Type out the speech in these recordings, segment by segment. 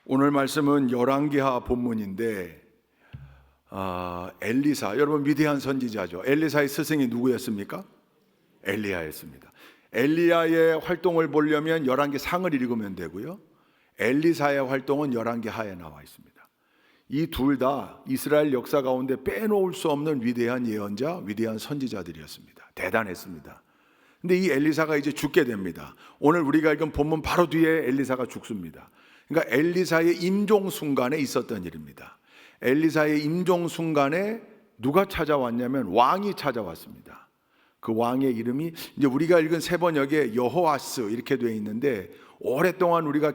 오늘 말씀은 열왕기하 본문인데 엘리사, 여러분 위대한 선지자죠. 엘리사의 스승이 누구였습니까? 엘리야였습니다. 엘리야의 활동을 보려면 열왕기 상을 읽으면 되고요, 엘리사의 활동은 열왕기 하에 나와 있습니다. 이 둘 다 이스라엘 역사 가운데 빼놓을 수 없는 위대한 예언자, 위대한 선지자들이었습니다. 대단했습니다. 근데 이 엘리사가 이제 죽게 됩니다. 오늘 우리가 읽은 본문 바로 뒤에 엘리사가 죽습니다. 그러니까 엘리사의 임종 순간에 있었던 일입니다. 엘리사의 임종 순간에 누가 찾아왔냐면 왕이 찾아왔습니다. 그 왕의 이름이 이제 우리가 읽은 세 번역에 여호아스 이렇게 되어 있는데, 오랫동안 우리가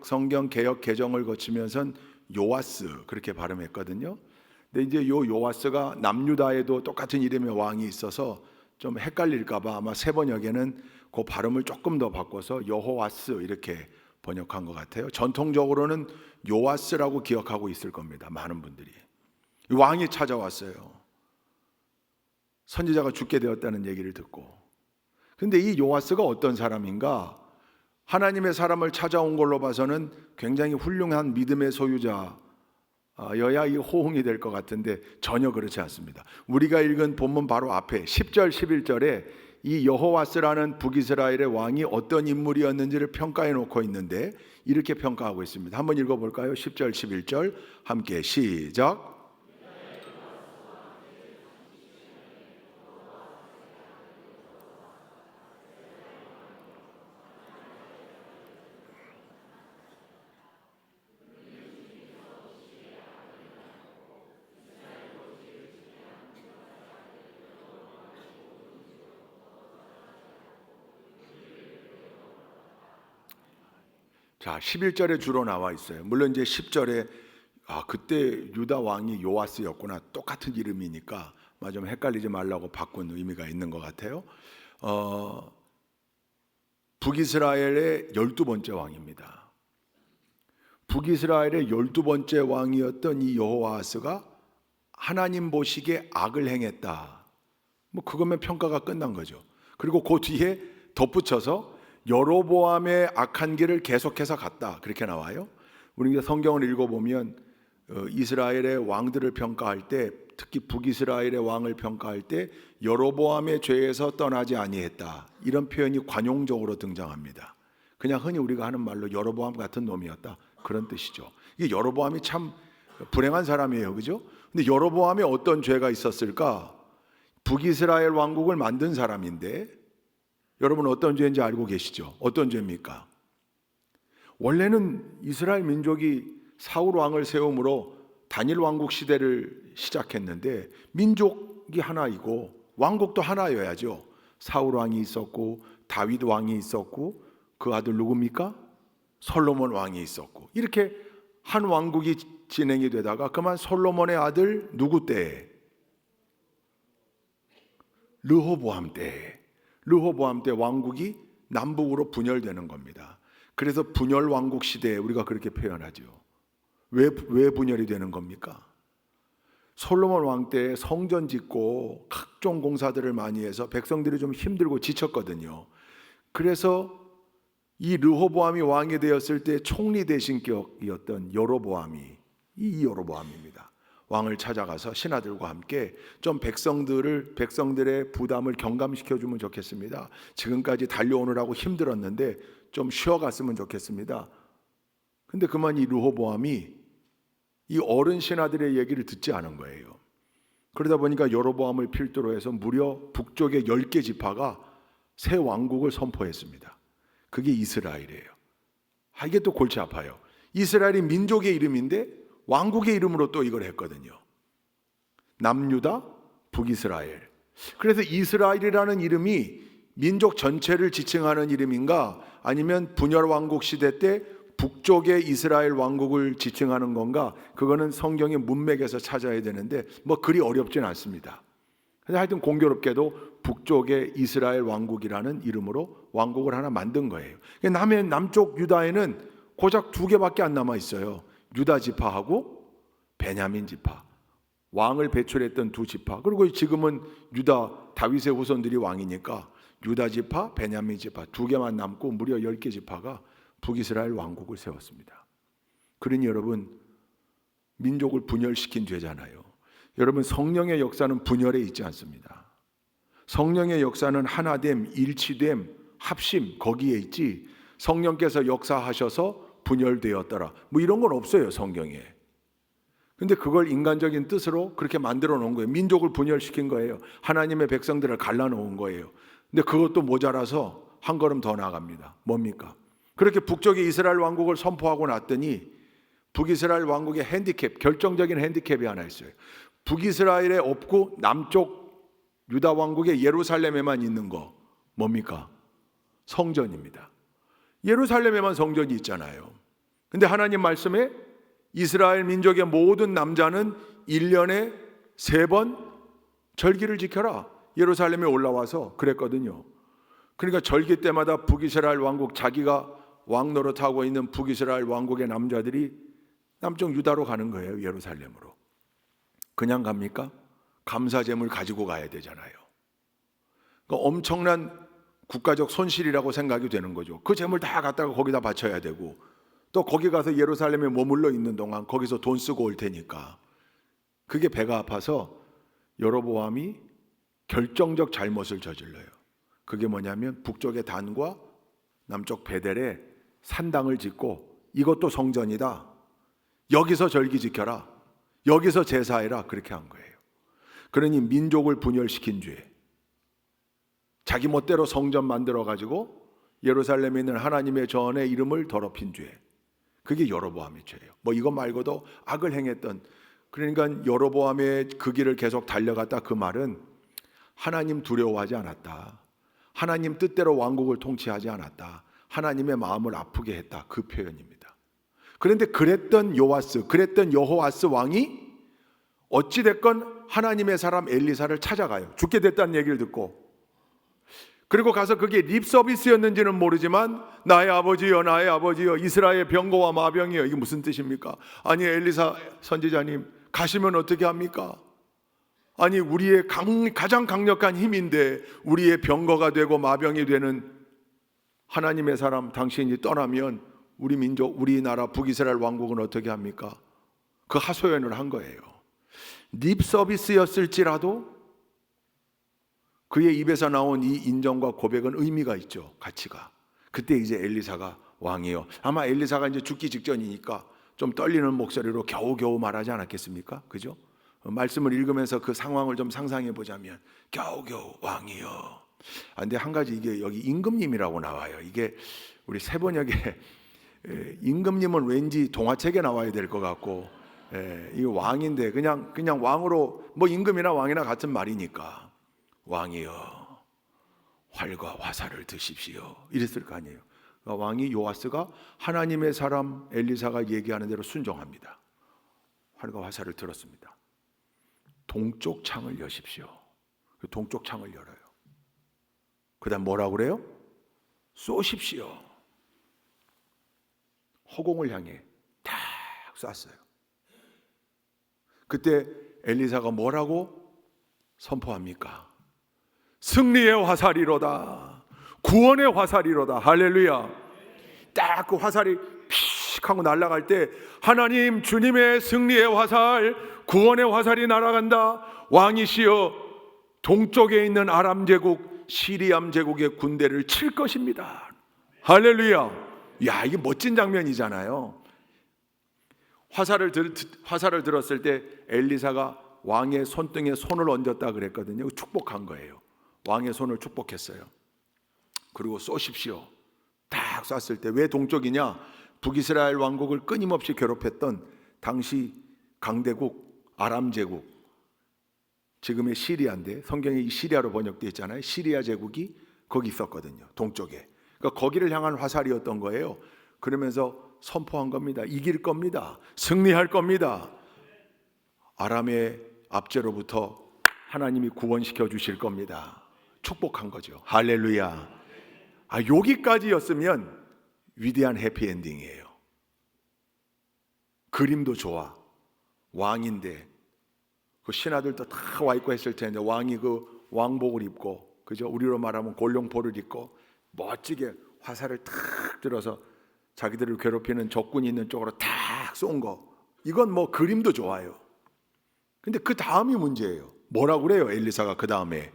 성경 개역 개정을 거치면서 요아스 그렇게 발음했거든요. 근데 이제 요 요아스가 남유다에도 똑같은 이름의 왕이 있어서 좀 헷갈릴까봐 아마 세 번역에는 그 발음을 조금 더 바꿔서 여호아스 이렇게 번역한 것 같아요. 전통적으로는 요아스라고 기억하고 있을 겁니다. 많은 분들이. 왕이 찾아왔어요. 선지자가 죽게 되었다는 얘기를 듣고. 근데 이 요아스가 어떤 사람인가? 하나님의 사람을 찾아온 걸로 봐서는 굉장히 훌륭한 믿음의 소유자여야 이 호응이 될 것 같은데 전혀 그렇지 않습니다. 우리가 읽은 본문 바로 앞에 10절 11절에 이 여호와스라는 북이스라엘의 왕이 어떤 인물이었는지를 평가해 놓고 있는데 이렇게 평가하고 있습니다. 한번 읽어볼까요? 10절 11절 함께 시작. 자, 11절에 주로 나와 있어요. 물론 이제 10절에 그때 유다 왕이 요아스였구나, 똑같은 이름이니까 좀 헷갈리지 말라고 바꾼 의미가 있는 것 같아요. 북이스라엘의 12번째 왕입니다. 북이스라엘의 12번째 왕이었던 이 여호아스가 하나님 보시기에 악을 행했다, 그거면 평가가 끝난 거죠. 그리고 그 뒤에 덧붙여서 여로보암의 악한 길을 계속해서 갔다, 그렇게 나와요. 우리가 성경을 읽어보면 이스라엘의 왕들을 평가할 때, 특히 북이스라엘의 왕을 평가할 때 여로보암의 죄에서 떠나지 아니했다, 이런 표현이 관용적으로 등장합니다. 그냥 흔히 우리가 하는 말로 여로보암 같은 놈이었다, 그런 뜻이죠. 이게 여로보암이 참 불행한 사람이에요, 그죠? 근데 여로보암에 어떤 죄가 있었을까? 북이스라엘 왕국을 만든 사람인데 여러분 어떤 죄인지 알고 계시죠? 어떤 죄입니까? 원래는 이스라엘 민족이 사울 왕을 세움으로 단일 왕국 시대를 시작했는데, 민족이 하나이고 왕국도 하나여야죠. 사울 왕이 있었고 다윗 왕이 있었고 그 아들 누굽니까? 솔로몬 왕이 있었고, 이렇게 한 왕국이 진행이 되다가 그만 솔로몬의 아들 누구 때에? 르호보암 때에. 르호보암 때 왕국이 남북으로 분열되는 겁니다. 그래서 분열 왕국 시대에 우리가 그렇게 표현하죠. 왜 분열이 되는 겁니까? 솔로몬 왕 때 성전 짓고 각종 공사들을 많이 해서 백성들이 좀 힘들고 지쳤거든요. 그래서 이 르호보암이 왕이 되었을 때 총리 대신 격이었던 여로보암이, 이 여로보암입니다. 왕을 찾아가서 신하들과 함께 좀 백성들의 부담을 경감시켜 주면 좋겠습니다. 지금까지 달려오느라고 힘들었는데 좀 쉬어갔으면 좋겠습니다. 근데 그만 이 르호보암이 이 어른 신하들의 얘기를 듣지 않은 거예요. 그러다 보니까 여로보암을 필두로 해서 무려 북쪽의 10개 지파가 새 왕국을 선포했습니다. 그게 이스라엘이에요. 이게 또 골치 아파요. 이스라엘이 민족의 이름인데 왕국의 이름으로 또 이걸 했거든요. 남유다, 북이스라엘. 그래서 이스라엘이라는 이름이 민족 전체를 지칭하는 이름인가, 아니면 분열 왕국 시대 때 북쪽의 이스라엘 왕국을 지칭하는 건가, 그거는 성경의 문맥에서 찾아야 되는데 그리 어렵진 않습니다. 그래서 하여튼 공교롭게도 북쪽의 이스라엘 왕국이라는 이름으로 왕국을 하나 만든 거예요. 남쪽 유다에는 고작 2개밖에 안 남아 있어요. 유다 지파하고 베냐민 지파, 왕을 배출했던 2지파. 그리고 지금은 유다 다윗의 후손들이 왕이니까 유다 지파, 베냐민 지파 2개만 남고 무려 10개 지파가 북이스라엘 왕국을 세웠습니다. 그러니 여러분, 민족을 분열시킨 죄잖아요. 여러분, 성령의 역사는 분열에 있지 않습니다. 성령의 역사는 하나됨, 일치됨, 합심, 거기에 있지, 성령께서 역사하셔서 분열되었더라 뭐 이런 건 없어요, 성경에. 근데 그걸 인간적인 뜻으로 그렇게 만들어 놓은 거예요. 민족을 분열시킨 거예요. 하나님의 백성들을 갈라놓은 거예요. 근데 그것도 모자라서 한 걸음 더 나아갑니다. 뭡니까? 그렇게 북쪽의 이스라엘 왕국을 선포하고 났더니 북이스라엘 왕국의 핸디캡, 결정적인 핸디캡이 하나 있어요. 북이스라엘에 없고 남쪽 유다 왕국의 예루살렘에만 있는 거 뭡니까? 성전입니다. 예루살렘에만 성전이 있잖아요. 근데 하나님 말씀에 이스라엘 민족의 모든 남자는 1년에 3번 절기를 지켜라, 예루살렘에 올라와서 그랬거든요. 그러니까 절기 때마다 북이스라엘 왕국, 자기가 왕 노릇하고 있는 북이스라엘 왕국의 남자들이 남쪽 유다로 가는 거예요. 예루살렘으로. 그냥 갑니까? 감사제물 가지고 가야 되잖아요. 그러니까 엄청난 국가적 손실이라고 생각이 되는 거죠. 그 재물 다 갖다가 거기다 바쳐야 되고, 또 거기 가서 예루살렘에 머물러 있는 동안 거기서 돈 쓰고 올 테니까. 그게 배가 아파서 여로보암이 결정적 잘못을 저질러요. 그게 뭐냐면 북쪽의 단과 남쪽 베델에 산당을 짓고, 이것도 성전이다, 여기서 절기 지켜라, 여기서 제사해라, 그렇게 한 거예요. 그러니 민족을 분열시킨 죄, 자기 멋대로 성전 만들어 가지고 예루살렘에 있는 하나님의 전의 이름을 더럽힌 죄, 그게 여로보암의 죄예요. 뭐 이거 말고도 악을 행했던, 그러니까 여로보암의 그 길을 계속 달려갔다, 그 말은 하나님 두려워하지 않았다, 하나님 뜻대로 왕국을 통치하지 않았다, 하나님의 마음을 아프게 했다, 그 표현입니다. 그런데 그랬던 여호아스 왕이 어찌됐건 하나님의 사람 엘리사를 찾아가요. 죽게 됐다는 얘기를 듣고. 그리고 가서 그게 립서비스였는지는 모르지만 나의 아버지여, 나의 아버지여, 이스라엘 병거와 마병이여, 이게 무슨 뜻입니까? 아니 엘리사 선지자님, 가시면 어떻게 합니까? 아니 우리의 가장 강력한 힘인데 우리의 병거가 되고 마병이 되는 하나님의 사람 당신이 떠나면 우리 민족, 우리나라 북이스라엘 왕국은 어떻게 합니까? 그 하소연을 한 거예요. 립서비스였을지라도 그의 입에서 나온 이 인정과 고백은 의미가 있죠. 가치가. 그때 이제 엘리사가 왕이요, 아마 엘리사가 이제 죽기 직전이니까 좀 떨리는 목소리로 겨우겨우 말하지 않았겠습니까? 그죠? 말씀을 읽으면서 그 상황을 좀 상상해 보자면 겨우겨우 왕이요. 근데 한 가지, 이게 여기 임금님이라고 나와요. 이게 우리 세번역에 임금님은 왠지 동화책에 나와야 될 것 같고, 이거 왕인데 그냥 왕으로, 뭐 임금이나 왕이나 같은 말이니까 왕이여 활과 화살을 드십시오 이랬을 거 아니에요. 그러니까 왕이 요아스가 하나님의 사람 엘리사가 얘기하는 대로 순종합니다. 활과 화살을 들었습니다. 동쪽 창을 여십시오. 동쪽 창을 열어요. 그 다음 뭐라고 그래요? 쏘십시오. 허공을 향해 탁 쐈어요. 그때 엘리사가 뭐라고 선포합니까? 승리의 화살이로다, 구원의 화살이로다. 할렐루야. 딱 그 화살이 픽 하고 날아갈 때 하나님 주님의 승리의 화살, 구원의 화살이 날아간다. 왕이시여 동쪽에 있는 아람 제국, 시리암 제국의 군대를 칠 것입니다. 할렐루야. 야, 이게 멋진 장면이잖아요. 화살을 들었을 때 엘리사가 왕의 손등에 손을 얹었다 그랬거든요. 축복한 거예요. 왕의 손을 축복했어요. 그리고 쏘십시오. 딱 쐈을 때, 왜 동쪽이냐? 북이스라엘 왕국을 끊임없이 괴롭혔던 당시 강대국 아람 제국, 지금의 시리아인데 성경에 시리아로 번역되어 있잖아요. 시리아 제국이 거기 있었거든요, 동쪽에. 그러니까 거기를 향한 화살이었던 거예요. 그러면서 선포한 겁니다. 이길 겁니다. 승리할 겁니다. 아람의 압제로부터 하나님이 구원시켜 주실 겁니다. 축복한 거죠. 할렐루야. 여기까지였으면 위대한 해피엔딩이에요. 그림도 좋아. 왕인데 그 신하들도 다 와 있고 했을 텐데 왕이 그 왕복을 입고, 그죠? 우리로 말하면 골룡포를 입고 멋지게 화살을 탁 들어서 자기들을 괴롭히는 적군이 있는 쪽으로 탁 쏜 거, 이건 뭐 그림도 좋아요. 근데 그 다음이 문제예요. 뭐라고 그래요? 엘리사가 그 다음에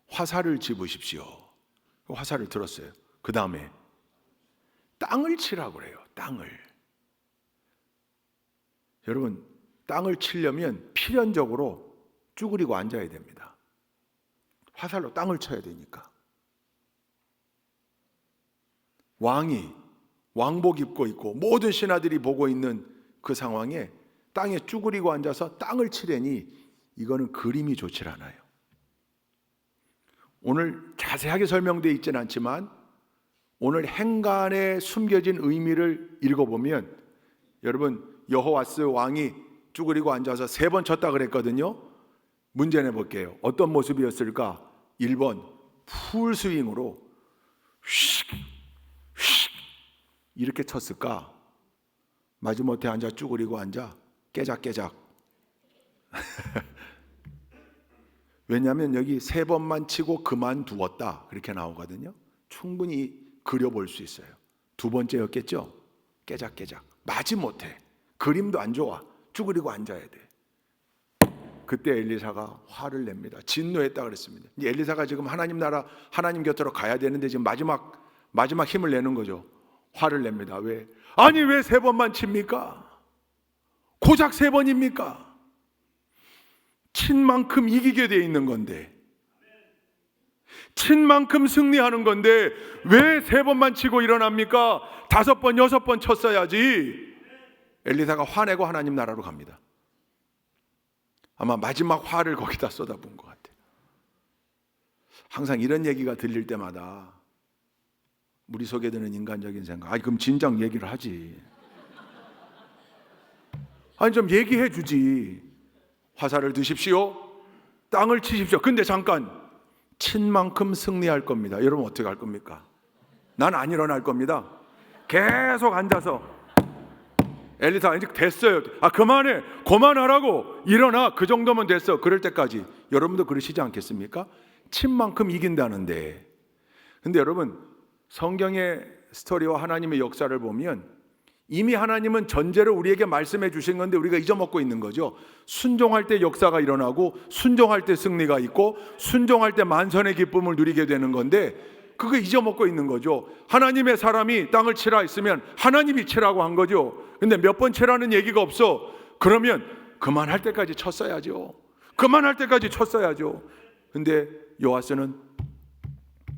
화살을 집으십시오. 화살을 들었어요. 그 다음에 땅을 치라고 그래요. 땅을. 여러분, 땅을 치려면 필연적으로 쭈그리고 앉아야 됩니다. 화살로 땅을 쳐야 되니까. 왕이 왕복 입고 있고 모든 신하들이 보고 있는 그 상황에 땅에 쭈그리고 앉아서 땅을 치려니 이거는 그림이 좋질 않아요. 오늘 자세하게 설명되어 있지는 않지만 오늘 행간에 숨겨진 의미를 읽어보면, 여러분, 여호와스 왕이 쭈그리고 앉아서 3번 쳤다 그랬거든요. 문제 내볼게요. 어떤 모습이었을까? 1번 풀스윙으로 휙 이렇게 쳤을까? 마지못해 앉아 쭈그리고 앉아 깨작깨작. 왜냐하면 여기 3번만 치고 그만두었다 그렇게 나오거든요. 충분히 그려볼 수 있어요. 2번째였겠죠? 깨작깨작. 마지못해. 그림도 안 좋아. 쭈그리고 앉아야 돼. 그때 엘리사가 화를 냅니다. 진노했다 그랬습니다. 이제 엘리사가 지금 하나님 나라, 하나님 곁으로 가야 되는데 지금 마지막 힘을 내는 거죠. 화를 냅니다. 왜? 아니 왜 3번만 칩니까? 고작 3번입니까? 친 만큼 이기게 돼 있는 건데, 친 만큼 승리하는 건데 왜 3번만 치고 일어납니까? 5번, 6번 쳤어야지. 엘리사가 화내고 하나님 나라로 갑니다. 아마 마지막 화를 거기다 쏟아부은 것 같아요. 항상 이런 얘기가 들릴 때마다 우리 속에 드는 인간적인 생각, 아니 그럼 진작 얘기를 하지. 아니 좀 얘기해 주지. 화살을 드십시오. 땅을 치십시오. 근데 잠깐, 친 만큼 승리할 겁니다. 여러분 어떻게 할 겁니까? 난 안 일어날 겁니다. 계속 앉아서, 엘리사 이제 됐어요. 그만해. 그만하라고. 일어나. 그 정도면 됐어. 그럴 때까지. 여러분도 그러시지 않겠습니까? 친 만큼 이긴다는데. 근데 여러분, 성경의 스토리와 하나님의 역사를 보면 이미 하나님은 전제를 우리에게 말씀해 주신 건데 우리가 잊어먹고 있는 거죠. 순종할 때 역사가 일어나고, 순종할 때 승리가 있고, 순종할 때 만선의 기쁨을 누리게 되는 건데 그거 잊어먹고 있는 거죠. 하나님의 사람이 땅을 치라 했으면 하나님이 치라고 한 거죠. 근데 몇 번 치라는 얘기가 없어. 그러면 그만할 때까지 쳤어야죠. 그만할 때까지 쳤어야죠. 근데 요아스는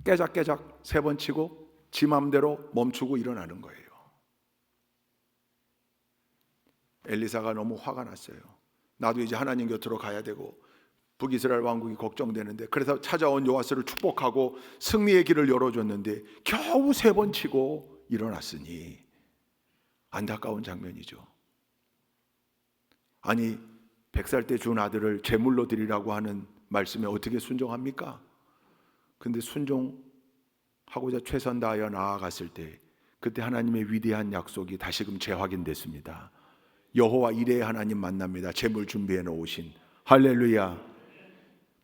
깨작깨작 3번 치고 지 맘대로 멈추고 일어나는 거예요. 엘리사가 너무 화가 났어요. 나도 이제 하나님 곁으로 가야 되고 북이스라엘 왕국이 걱정되는데, 그래서 찾아온 요아스를 축복하고 승리의 길을 열어줬는데 겨우 3번 치고 일어났으니 안타까운 장면이죠. 아니 100살 때 준 아들을 제물로 드리라고 하는 말씀에 어떻게 순종합니까? 근데 순종하고자 최선 다하여 나아갔을 때 그때 하나님의 위대한 약속이 다시금 재확인됐습니다. 여호와 이레의 하나님 만납니다. 제물 준비해 놓으신. 할렐루야.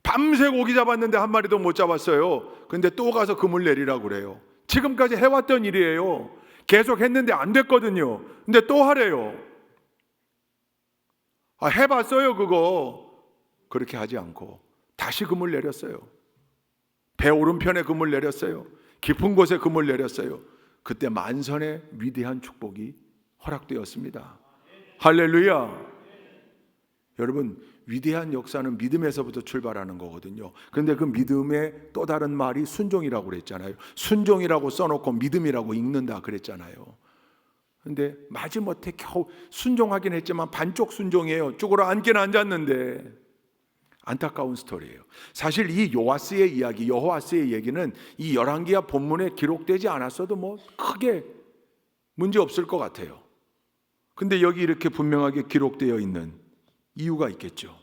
밤새 고기 잡았는데 한 마리도 못 잡았어요. 근데 또 가서 그물 내리라고 그래요. 지금까지 해왔던 일이에요. 계속 했는데 안 됐거든요. 근데 또 하래요. 해봤어요 그거. 그렇게 하지 않고 다시 그물 내렸어요. 배 오른편에 그물 내렸어요. 깊은 곳에 그물 내렸어요. 그때 만선의 위대한 축복이 허락되었습니다. 할렐루야. 여러분, 위대한 역사는 믿음에서부터 출발하는 거거든요. 그런데 그 믿음의 또 다른 말이 순종이라고 그랬잖아요. 순종이라고 써놓고 믿음이라고 읽는다 그랬잖아요. 그런데 마지못해 겨우 순종하긴 했지만 반쪽 순종이에요. 쭈그러 앉긴 앉았는데. 안타까운 스토리예요. 사실 이 요아스의 이야기, 여호와스의 얘기는 이 열왕기하 본문에 기록되지 않았어도 뭐 크게 문제 없을 것 같아요. 근데 여기 이렇게 분명하게 기록되어 있는 이유가 있겠죠.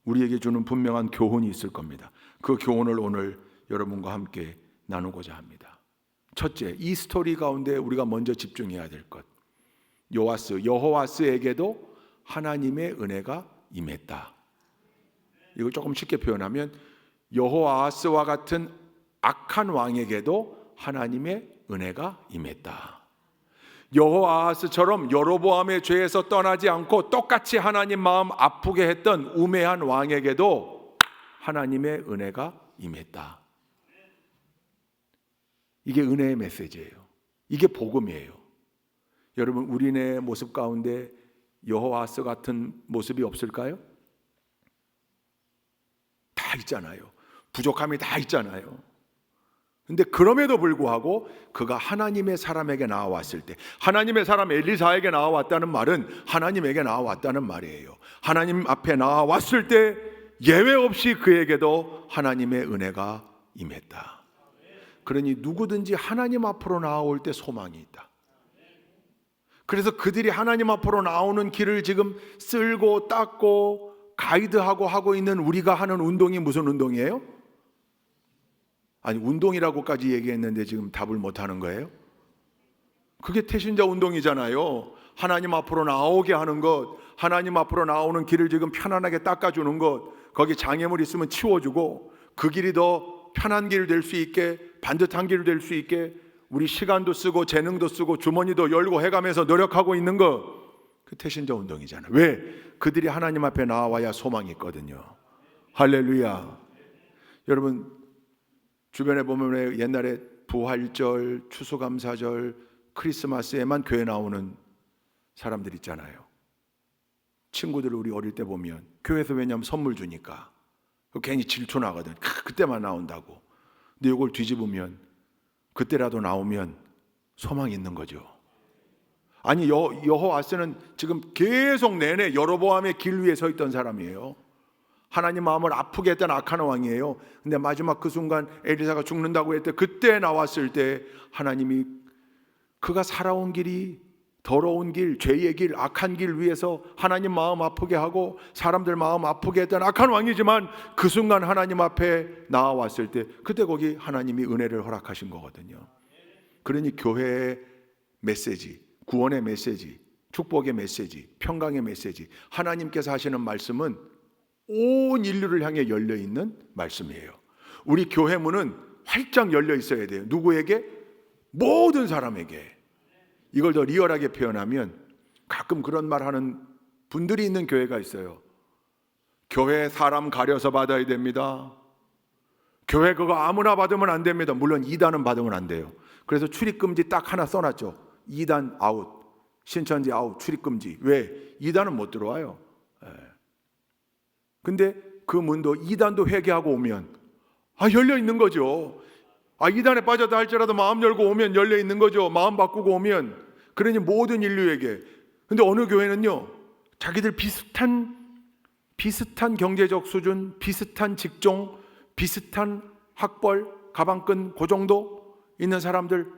우리에게 주는 분명한 교훈이 있을 겁니다. 그 교훈을 오늘 여러분과 함께 나누고자 합니다. 첫째, 이 스토리 가운데 우리가 먼저 집중해야 될 것. 여호와스에게도 하나님의 은혜가 임했다. 이걸 조금 쉽게 표현하면 여호아하스와 같은 악한 왕에게도 하나님의 은혜가 임했다. 여호아하스처럼 여로보암의 죄에서 떠나지 않고 똑같이 하나님 마음 아프게 했던 우매한 왕에게도 하나님의 은혜가 임했다. 이게 은혜의 메시지예요. 이게 복음이에요. 여러분, 우리네 모습 가운데 여호아하스 같은 모습이 없을까요? 다 있잖아요. 부족함이 다 있잖아요. 근데 그럼에도 불구하고 그가 하나님의 사람에게 나와왔을 때, 하나님의 사람 엘리사에게 나와왔다는 말은 하나님에게 나와왔다는 말이에요. 하나님 앞에 나와왔을 때 예외 없이 그에게도 하나님의 은혜가 임했다. 그러니 누구든지 하나님 앞으로 나올 때 소망이 있다. 그래서 그들이 하나님 앞으로 나오는 길을 지금 쓸고 닦고 가이드하고 하고 있는 우리가 하는 운동이 무슨 운동이에요? 아니, 운동이라고까지 얘기했는데 지금 답을 못하는 거예요? 그게 태신자 운동이잖아요. 하나님 앞으로 나오게 하는 것, 하나님 앞으로 나오는 길을 지금 편안하게 닦아주는 것, 거기 장애물 있으면 치워주고 그 길이 더 편한 길 될 수 있게, 반듯한 길 될 수 있게 우리 시간도 쓰고 재능도 쓰고 주머니도 열고 해가면서 노력하고 있는 것, 그 태신자 운동이잖아요. 왜? 그들이 하나님 앞에 나와야 소망이 있거든요. 할렐루야. 여러분, 주변에 보면 왜 옛날에 부활절, 추수감사절, 크리스마스에만 교회 나오는 사람들 있잖아요. 친구들 우리 어릴 때 보면 교회에서, 왜냐하면 선물 주니까 괜히 질투나거든. 그때만 나온다고. 근데 이걸 뒤집으면 그때라도 나오면 소망이 있는 거죠. 아니, 여호와스는 지금 계속 내내 여로보암의 길 위에 서 있던 사람이에요. 하나님 마음을 아프게 했던 악한 왕이에요. 근데 마지막 그 순간 엘리사가 죽는다고 했을 때, 그때 나왔을 때 하나님이 그가 살아온 길이 더러운 길, 죄의 길, 악한 길 위에서 하나님 마음 아프게 하고 사람들 마음 아프게 했던 악한 왕이지만 그 순간 하나님 앞에 나와왔을 때 그때 거기 하나님이 은혜를 허락하신 거거든요. 그러니 교회의 메시지, 구원의 메시지, 축복의 메시지, 평강의 메시지, 하나님께서 하시는 말씀은 온 인류를 향해 열려있는 말씀이에요. 우리 교회 문은 활짝 열려 있어야 돼요. 누구에게? 모든 사람에게. 이걸 더 리얼하게 표현하면 가끔 그런 말 하는 분들이 있는 교회가 있어요. 교회 사람 가려서 받아야 됩니다. 교회 그거 아무나 받으면 안 됩니다. 물론 2단은 받으면 안 돼요. 그래서 출입금지 딱 하나 써놨죠. 2단 아웃, 신천지 아웃, 출입금지. 왜? 2단은 못 들어와요. 근데 그 문도 2단도 회개하고 오면 열려 있는 거죠. 2단에 빠졌다 할지라도 마음 열고 오면 열려 있는 거죠. 마음 바꾸고 오면. 그러니 모든 인류에게. 근데 어느 교회는요, 자기들 비슷한 경제적 수준, 비슷한 직종, 비슷한 학벌, 가방끈 그 정도 있는 사람들,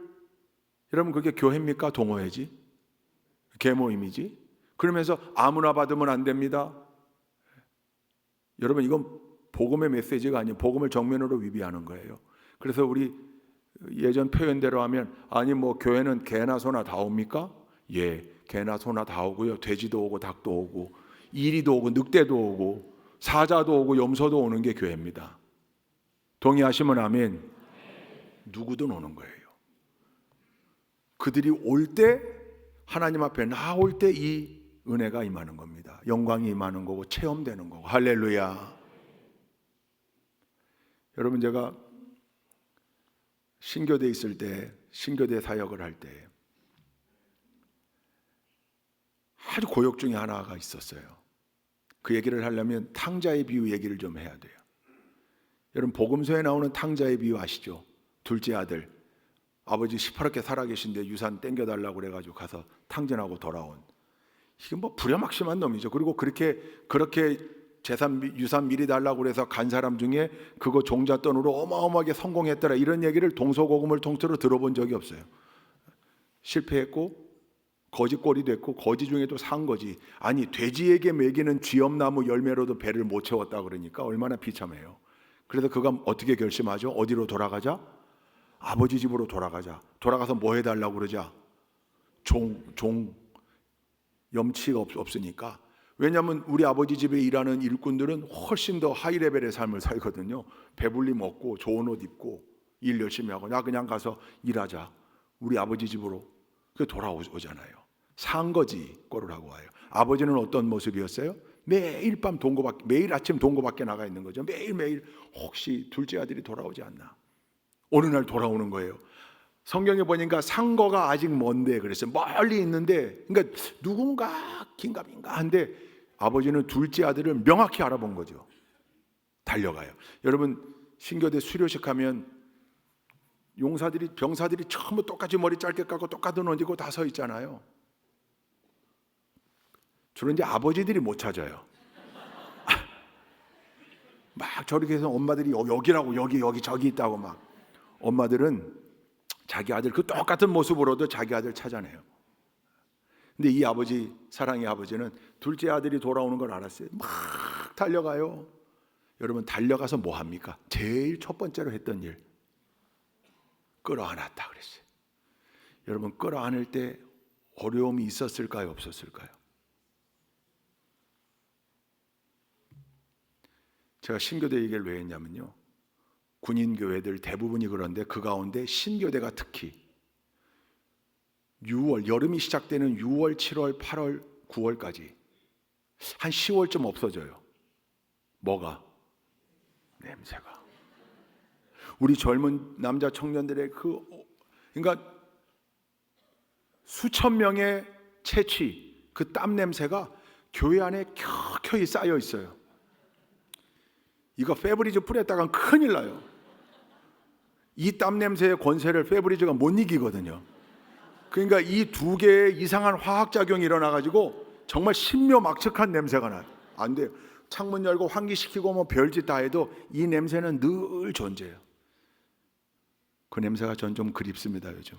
여러분 그게 교회입니까? 동호회지? 계모임이지? 그러면서 아무나 받으면 안 됩니다. 여러분, 이건 복음의 메시지가 아니에요. 복음을 정면으로 위비하는 거예요. 그래서 우리 예전 표현대로 하면, 아니 뭐 교회는 개나 소나 다 옵니까? 예, 개나 소나 다 오고요. 돼지도 오고 닭도 오고 이리도 오고 늑대도 오고 사자도 오고 염소도 오는 게 교회입니다. 동의하시면 아멘. 누구든 오는 거예요. 그들이 올 때, 하나님 앞에 나올 때 이 은혜가 임하는 겁니다. 영광이 임하는 거고 체험되는 거고. 할렐루야. 여러분, 제가 신교대에 있을 때, 신교대 사역을 할 때 아주 고역 중에 하나가 있었어요. 그 얘기를 하려면 탕자의 비유 얘기를 좀 해야 돼요. 여러분, 복음서에 나오는 탕자의 비유 아시죠? 둘째 아들, 아버지 시퍼렇게 살아계신데 유산 땡겨달라고 그래가지고 가서 탕진하고 돌아온, 이게 뭐 불효막심한 놈이죠. 그리고 그렇게 유산 미리 달라고 그래서 간 사람 중에 그거 종잣돈으로 어마어마하게 성공했더라, 이런 얘기를 동서고금을 통째로 들어본 적이 없어요. 실패했고 거지꼴이 됐고 거지 중에도 산 거지. 아니, 돼지에게 먹이는 쥐엄나무 열매로도 배를 못 채웠다 그러니까 얼마나 비참해요. 그래서 그가 어떻게 결심하죠? 어디로 돌아가자? 아버지 집으로 돌아가자. 돌아가서 뭐 해달라고 그러자? 종 염치가 없으니까. 왜냐하면 우리 아버지 집에 일하는 일꾼들은 훨씬 더 하이레벨의 삶을 살거든요. 배불리 먹고 좋은 옷 입고 일 열심히 하고, 나 그냥 가서 일하자. 우리 아버지 집으로 돌아오잖아요. 상거지 꼴을 와요. 아버지는 어떤 모습이었어요? 매일 밤 매일 아침 동거밖에 나가 있는 거죠. 매일매일 혹시 둘째 아들이 돌아오지 않나. 어느 날 돌아오는 거예요. 성경에 보니까 상거가 아직 먼데 그랬어요. 멀리 있는데, 그러니까 누군가 긴가민가 한데 아버지는 둘째 아들을 명확히 알아본 거죠. 달려가요. 여러분 신교대 수료식 하면 병사들이 전부 똑같이 머리 짧게 깎고 똑같은 옷 입고 다 서 있잖아요. 주로 이제 아버지들이 못 찾아요. 막 저렇게 해서 엄마들이 여기라고 여기 저기 있다고 막. 엄마들은 자기 아들 그 똑같은 모습으로도 자기 아들 찾아내요. 근데 이 아버지, 사랑의 아버지는 둘째 아들이 돌아오는 걸 알았어요. 막 달려가요. 여러분 달려가서 뭐 합니까? 제일 첫 번째로 했던 일, 끌어안았다 그랬어요. 여러분 끌어안을 때 어려움이 있었을까요? 없었을까요? 제가 신교대 얘기를 왜 했냐면요, 군인교회들 대부분이 그런데 그 가운데 신교대가 특히 6월, 여름이 시작되는 6월, 7월, 8월, 9월까지 한 10월쯤 없어져요. 뭐가? 냄새가. 우리 젊은 남자 청년들의 그러니까 수천 명의 채취, 그 땀 냄새가 교회 안에 켜켜이 쌓여 있어요. 이거 페브리즈 뿌렸다간 큰일 나요. 이 땀 냄새의 권세를 페브리즈가 못 이기거든요. 그러니까 이 두 개의 이상한 화학작용이 일어나가지고 정말 신묘막측한 냄새가 나요. 안 돼요. 창문 열고 환기시키고 뭐 별짓 다 해도 이 냄새는 늘 존재해요. 그 냄새가 전 좀 그립습니다 요즘.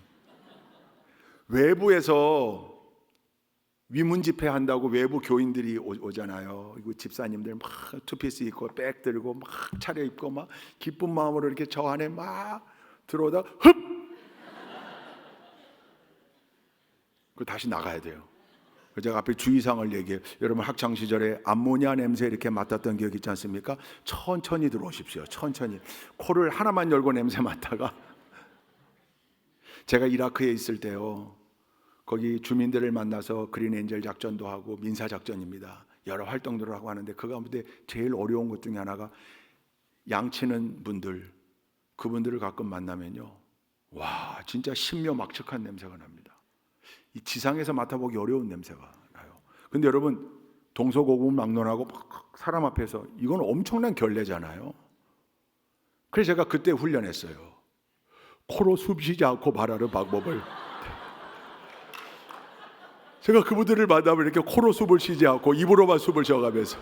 외부에서 위문 집회 한다고 외부 교인들이 오잖아요. 이거 집사님들 막 투피스 입고 백 들고 막 차려입고 막 기쁜 마음으로 이렇게 저 안에 막 들어오다 흡! 그 다시 나가야 돼요. 제가 앞에 주의사항을 얘기해요. 여러분 학창시절에 암모니아 냄새 이렇게 맡았던 기억 있지 않습니까? 천천히 들어오십시오. 천천히. 코를 하나만 열고 냄새 맡다가 제가 이라크에 있을 때요, 거기 주민들을 만나서 그린엔젤 작전도 하고 민사작전입니다. 여러 활동들을 하고 하는데 그 가운데 제일 어려운 것 중에 하나가 양치는 분들, 그분들을 가끔 만나면요, 와 진짜 신묘막측한 냄새가 납니다. 이 지상에서 맡아보기 어려운 냄새가 나요. 근데 여러분 동서고금 막론하고 막 사람 앞에서 이건 엄청난 결례잖아요. 그래서 제가 그때 훈련했어요. 코로 숨 쉬지 않고 말하는 방법을. 제가 그분들을 만나면 이렇게 코로 숨을 쉬지 않고 입으로만 숨을 쉬어가면서,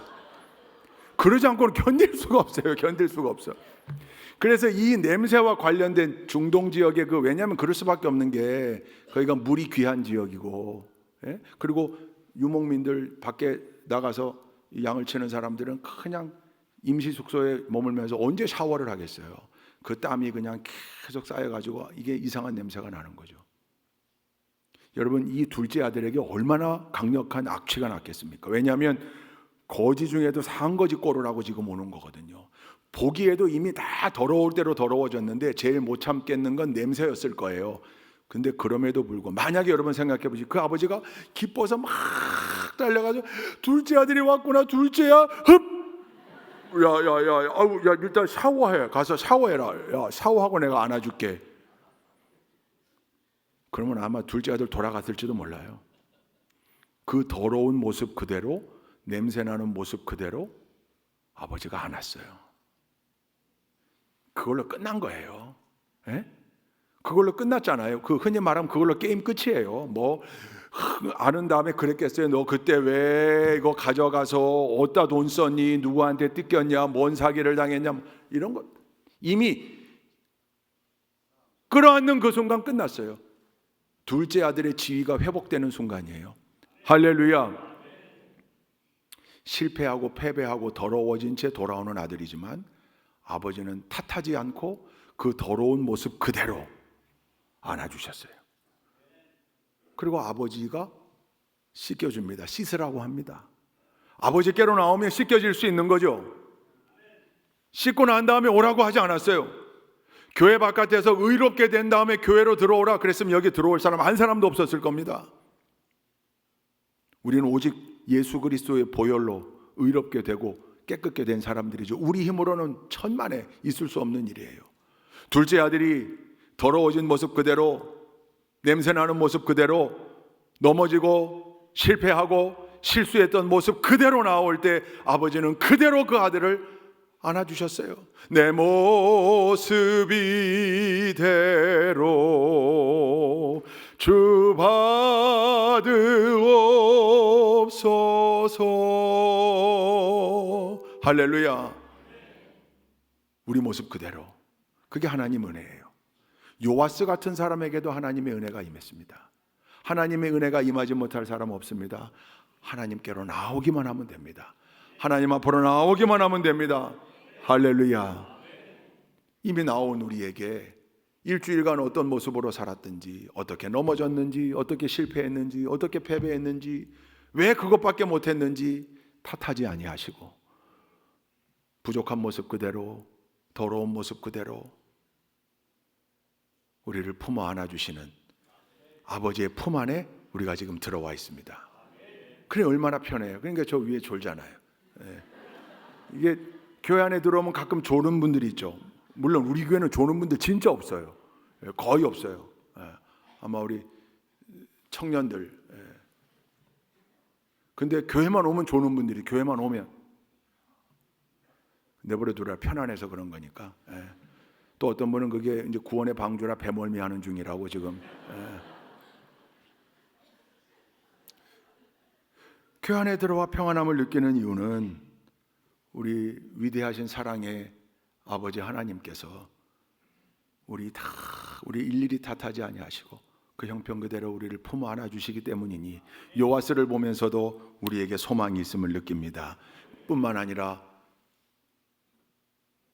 그러지 않고는 견딜 수가 없어요. 견딜 수가 없어. 그래서 이 냄새와 관련된 중동 지역에 왜냐하면 그럴 수밖에 없는 게 거기가 물이 귀한 지역이고, 예? 그리고 유목민들 밖에 나가서 양을 치는 사람들은 그냥 임시 숙소에 머물면서 언제 샤워를 하겠어요. 그 땀이 그냥 계속 쌓여가지고 이게 이상한 냄새가 나는 거죠. 여러분 이 둘째 아들에게 얼마나 강력한 악취가 났겠습니까? 왜냐하면 거지 중에도 상거지 꼴을 하고 지금 오는 거거든요. 보기에도 이미 다 더러울 대로 더러워졌는데 제일 못 참겠는 건 냄새였을 거예요. 근데 그럼에도 불구하고 만약에 여러분 생각해 보시죠. 그 아버지가 기뻐서 막 달려가서 둘째 아들이 왔구나, 둘째야, 흡! 야, 일단 샤워해. 가서 샤워해라. 야, 샤워하고 내가 안아줄게. 그러면 아마 둘째 아들 돌아갔을지도 몰라요. 그 더러운 모습 그대로, 냄새나는 모습 그대로 아버지가 안았어요. 그걸로 끝난 거예요. 예? 그걸로 끝났잖아요. 그 흔히 말하면 그걸로 게임 끝이에요. 뭐 아는 다음에 그랬겠어요. 너 그때 왜 이거 가져가서 어디다 돈 썼니? 누구한테 뜯겼냐? 뭔 사기를 당했냐? 이런 것 이미 끌어안는 그 순간 끝났어요. 둘째 아들의 지위가 회복되는 순간이에요. 할렐루야. 실패하고 패배하고 더러워진 채 돌아오는 아들이지만 아버지는 탓하지 않고 그 더러운 모습 그대로 안아주셨어요. 그리고 아버지가 씻겨줍니다. 씻으라고 합니다. 아버지께로 나오면 씻겨질 수 있는 거죠. 씻고 난 다음에 오라고 하지 않았어요. 교회 바깥에서 의롭게 된 다음에 교회로 들어오라 그랬으면 여기 들어올 사람 한 사람도 없었을 겁니다. 우리는 오직 예수 그리스도의 보혈로 의롭게 되고 깨끗게 된 사람들이죠. 우리 힘으로는 천만에 있을 수 없는 일이에요. 둘째 아들이 더러워진 모습 그대로, 냄새나는 모습 그대로, 넘어지고 실패하고 실수했던 모습 그대로 나올 때 아버지는 그대로 그 아들을 안아주셨어요. 내 모습 이대로 주 받으옵소서. 할렐루야. 우리 모습 그대로. 그게 하나님 은혜예요. 요아스 같은 사람에게도 하나님의 은혜가 임했습니다. 하나님의 은혜가 임하지 못할 사람 없습니다. 하나님께로 나오기만 하면 됩니다. 하나님 앞으로 나오기만 하면 됩니다. 할렐루야. 이미 나온 우리에게 일주일간 어떤 모습으로 살았든지, 어떻게 넘어졌는지, 어떻게 실패했는지, 어떻게 패배했는지, 왜 그것밖에 못했는지 탓하지 아니하시고 부족한 모습 그대로, 더러운 모습 그대로 우리를 품어 안아주시는 아버지의 품 안에 우리가 지금 들어와 있습니다. 그래 얼마나 편해요. 그러니까 저 위에 졸잖아요. 이게 교회 안에 들어오면 가끔 조는 분들이 있죠. 물론 우리 교회는 조는 분들 진짜 없어요. 거의 없어요. 아마 우리 청년들. 근데 교회만 오면 조는 분들이, 교회만 오면 내버려 두라 편안해서 그런 거니까. 또 어떤 분은 그게 이제 구원의 방주라 배멀미하는 중이라고 지금. 교회 안에 들어와 평안함을 느끼는 이유는 우리 위대하신 사랑의 아버지 하나님께서 우리 일일이 탓하지 아니하시고 그 형편 그대로 우리를 품어 안아 주시기 때문이니 요아스를 보면서도 우리에게 소망이 있음을 느낍니다. 뿐만 아니라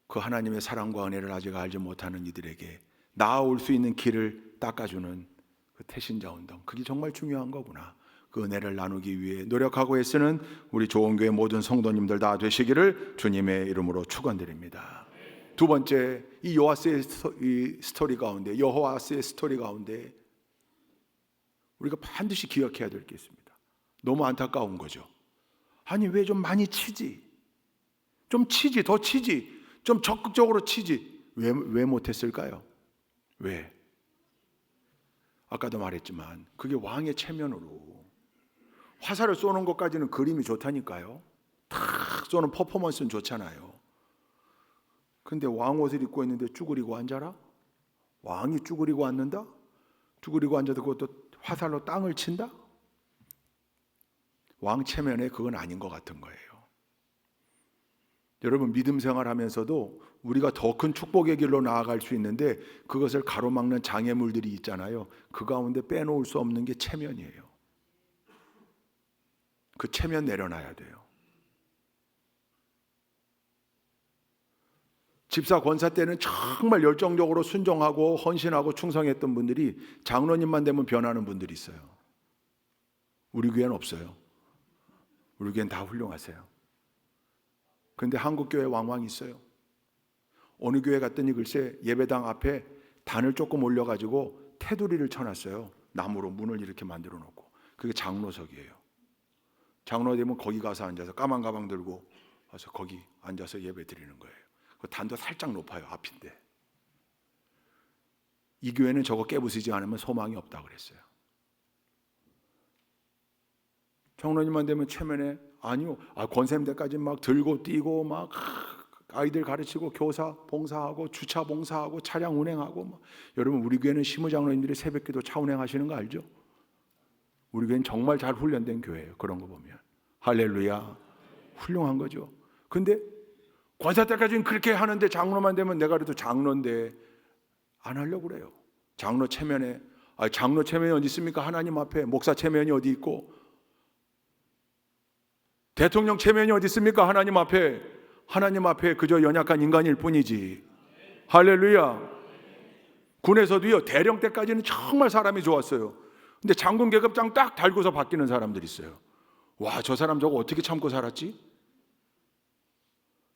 그 하나님의 사랑과 은혜를 아직 알지 못하는 이들에게 나아올 수 있는 길을 닦아주는 그 태신자 운동, 그게 정말 중요한 거구나. 그 은혜를 나누기 위해 노력하고 애쓰는 우리 좋은교회 모든 성도님들 다 되시기를 주님의 이름으로 축원드립니다. 두 번째, 이 요아스의 스토리 가운데, 여호아스의 스토리 가운데 우리가 반드시 기억해야 될 게 있습니다. 너무 안타까운 거죠. 아니 왜 좀 많이 치지? 좀 치지, 더 치지, 좀 적극적으로 치지. 왜 못했을까요? 왜? 아까도 말했지만 그게 왕의 체면으로 화살을 쏘는 것까지는 그림이 좋다니까요. 탁 쏘는 퍼포먼스는 좋잖아요. 근데 왕 옷을 입고 있는데 쭈그리고 앉아라? 왕이 쭈그리고 앉는다? 쭈그리고 앉아도 그것도 화살로 땅을 친다? 왕 체면에 그건 아닌 것 같은 거예요. 여러분, 믿음 생활하면서도 우리가 더 큰 축복의 길로 나아갈 수 있는데 그것을 가로막는 장애물들이 있잖아요. 그 가운데 빼놓을 수 없는 게 체면이에요. 그 체면 내려놔야 돼요. 집사 권사 때는 정말 열정적으로 순종하고 헌신하고 충성했던 분들이 장로님만 되면 변하는 분들이 있어요. 우리 교회는 없어요. 우리 교회는 다 훌륭하세요. 그런데 한국교회 왕왕 있어요. 어느 교회 갔더니 글쎄 예배당 앞에 단을 조금 올려가지고 테두리를 쳐놨어요. 나무로 문을 이렇게 만들어 놓고. 그게 장로석이에요. 장로 되면 거기 가서 앉아서 까만 가방 들고 와서 거기 앉아서 예배 드리는 거예요. 그 단도 살짝 높아요. 앞인데. 이 교회는 저거 깨부수지 않으면 소망이 없다 그랬어요. 장로님만 되면 체면에 아니요. 권사님 때까지 막 들고 뛰고 막 아이들 가르치고 교사 봉사하고 주차 봉사하고 차량 운행하고 막. 여러분 우리 교회는 시무장로님들이 새벽기도 차 운행하시는 거 알죠? 우리 교회는 정말 잘 훈련된 교회예요. 그런 거 보면 할렐루야, 훌륭한 거죠. 근데 권사 때까지는 그렇게 하는데 장로만 되면 내가 그래도 장로인데 안 하려고 그래요. 장로 체면에 장로 체면이 어디 있습니까? 하나님 앞에. 목사 체면이 어디 있고 대통령 체면이 어디 있습니까? 하나님 앞에. 하나님 앞에 그저 연약한 인간일 뿐이지. 할렐루야. 군에서도요 대령 때까지는 정말 사람이 좋았어요. 근데 장군 계급장 딱 달고서 바뀌는 사람들이 있어요. 와, 저 사람 저거 어떻게 참고 살았지?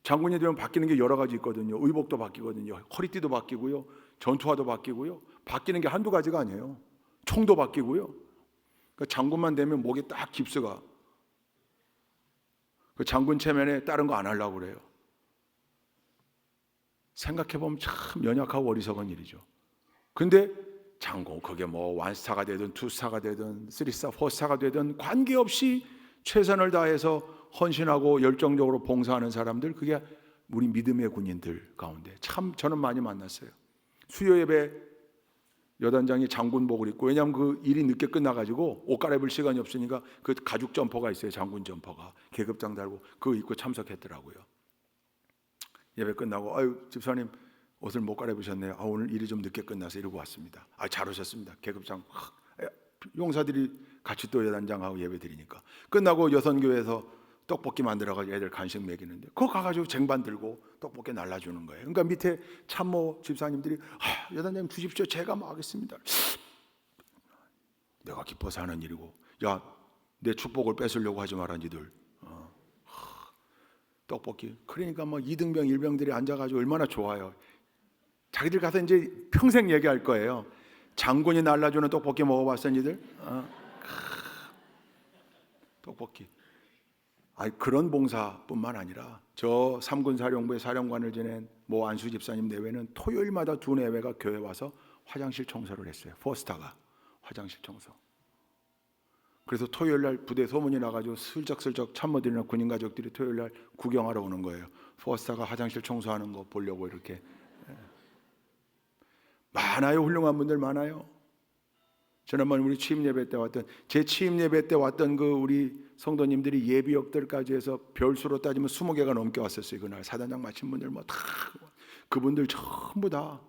장군이 되면 바뀌는 게 여러 가지 있거든요. 의복도 바뀌거든요. 허리띠도 바뀌고요. 전투화도 바뀌고요. 바뀌는 게 한두 가지가 아니에요. 총도 바뀌고요. 그러니까 장군만 되면 목에 딱 깁스가. 그 장군 체면에 다른 거 안 하려고 그래요. 생각해보면 참 연약하고 어리석은 일이죠. 근데 장군, 그게 뭐 원스타가 되든 투스타가 되든 쓰리스타, 포스타가 되든 관계없이 최선을 다해서 헌신하고 열정적으로 봉사하는 사람들, 그게 우리 믿음의 군인들 가운데 참 저는 많이 만났어요. 수요 예배 여단장이 장군복을 입고, 왜냐하면 그 일이 늦게 끝나가지고 옷 갈아입을 시간이 없으니까 그 가죽 점퍼가 있어요. 장군 점퍼가 계급장 달고 그거 입고 참석했더라고요. 예배 끝나고 아유 집사님 옷을 못 갈아입으셨네요. 아, 오늘 일이 좀 늦게 끝나서 이러고 왔습니다. 아, 잘 오셨습니다. 계급장 용사들이 같이 또 여단장하고 예배 드리니까 끝나고 여선교회에서 떡볶이 만들어가지고 애들 간식 먹이는데 그거 가가지고 쟁반 들고 떡볶이 날라주는 거예요. 그러니까 밑에 참모 집사님들이 여단장님 주십시오. 제가 뭐 하겠습니다. 내가 기뻐서 하는 일이고, 야, 내 축복을 뺏으려고 하지 마라 니들. 떡볶이. 그러니까 뭐 2등병 1병들이 앉아가지고 얼마나 좋아요. 자기들 가서 이제 평생 얘기할 거예요. 장군이 날라주는 떡볶이 먹어봤어 니들? 떡볶이. 그런 봉사뿐만 아니라 저 3군 사령부의 사령관을 지낸 모 안수 집사님 내외는 토요일마다 두 내외가 교회 와서 화장실 청소를 했어요. 포스타가 화장실 청소. 그래서 토요일날 부대 소문이 나가지고 슬쩍슬쩍 참모들이나 군인 가족들이 토요일날 구경하러 오는 거예요. 포스타가 화장실 청소하는 거 보려고. 이렇게 많아요. 훌륭한 분들 많아요. 지난번 우리 취임 예배 때 왔던, 제 취임 예배 때 왔던 그 우리 성도님들이 예비역들까지 해서 별수로 따지면 20개가 넘게 왔었어요. 그날 사단장 마친 분들 뭐 다, 그분들 전부 다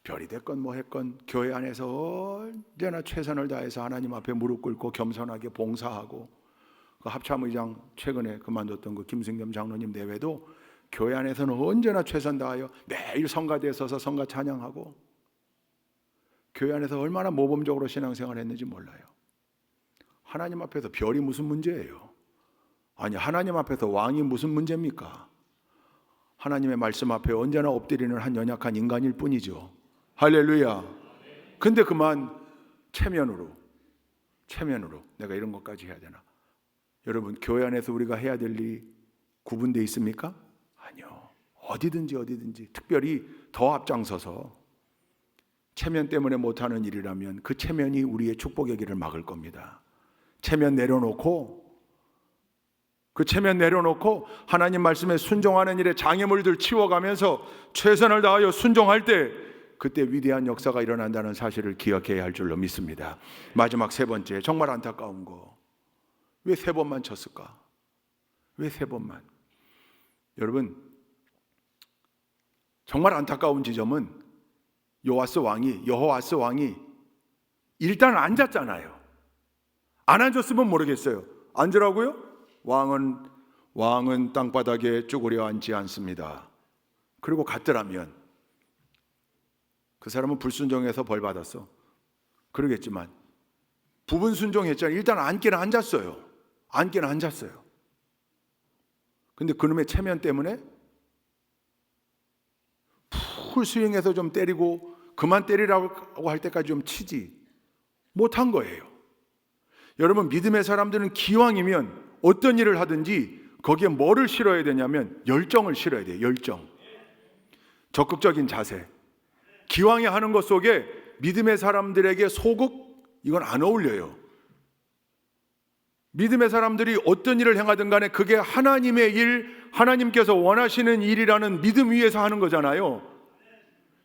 별이 됐건 뭐 했건 교회 안에서 언제나 최선을 다해서 하나님 앞에 무릎 꿇고 겸손하게 봉사하고, 그 합참의장 최근에 그만뒀던 그 김승겸 장로님 내외도 교회 안에서는 언제나 최선 다하여 매일 성가대에 서서 성가 찬양하고, 교회 안에서 얼마나 모범적으로 신앙생활을 했는지 몰라요. 하나님 앞에서 별이 무슨 문제예요? 아니, 하나님 앞에서 왕이 무슨 문제입니까? 하나님의 말씀 앞에 언제나 엎드리는 한 연약한 인간일 뿐이죠. 할렐루야. 근데 그만 체면으로 내가 이런 것까지 해야 되나? 여러분, 교회 안에서 우리가 해야 될 일이 구분되어 있습니까? 아니요. 어디든지 특별히 더 앞장서서 체면 때문에 못하는 일이라면 그 체면이 우리의 축복의 길을 막을 겁니다. 체면 내려놓고, 그 체면 내려놓고 하나님 말씀에 순종하는 일에 장애물들 치워가면서 최선을 다하여 순종할 때, 그때 위대한 역사가 일어난다는 사실을 기억해야 할 줄로 믿습니다. 마지막 세 번째, 정말 안타까운 거. 왜 3번만 쳤을까? 왜 3번만? 여러분, 정말 안타까운 지점은 여호와스 왕이 일단 앉았잖아요. 안 앉았으면 모르겠어요. 앉으라고요? 왕은 땅바닥에 쭈그려 앉지 않습니다. 그리고 갔더라면 그 사람은 불순종해서 벌 받았어. 그러겠지만 부분 순종했잖아요. 일단 앉기는 앉았어요. 근데 그놈의 체면 때문에 풀스윙해서 좀 때리고 그만 때리라고 할 때까지 좀 치지 못한 거예요. 여러분, 믿음의 사람들은 기왕이면 어떤 일을 하든지 거기에 뭐를 실어야 되냐면 열정을 실어야 돼요. 열정, 적극적인 자세. 기왕에 하는 것 속에 믿음의 사람들에게 소극, 이건 안 어울려요. 믿음의 사람들이 어떤 일을 행하든 간에 그게 하나님의 일, 하나님께서 원하시는 일이라는 믿음 위에서 하는 거잖아요.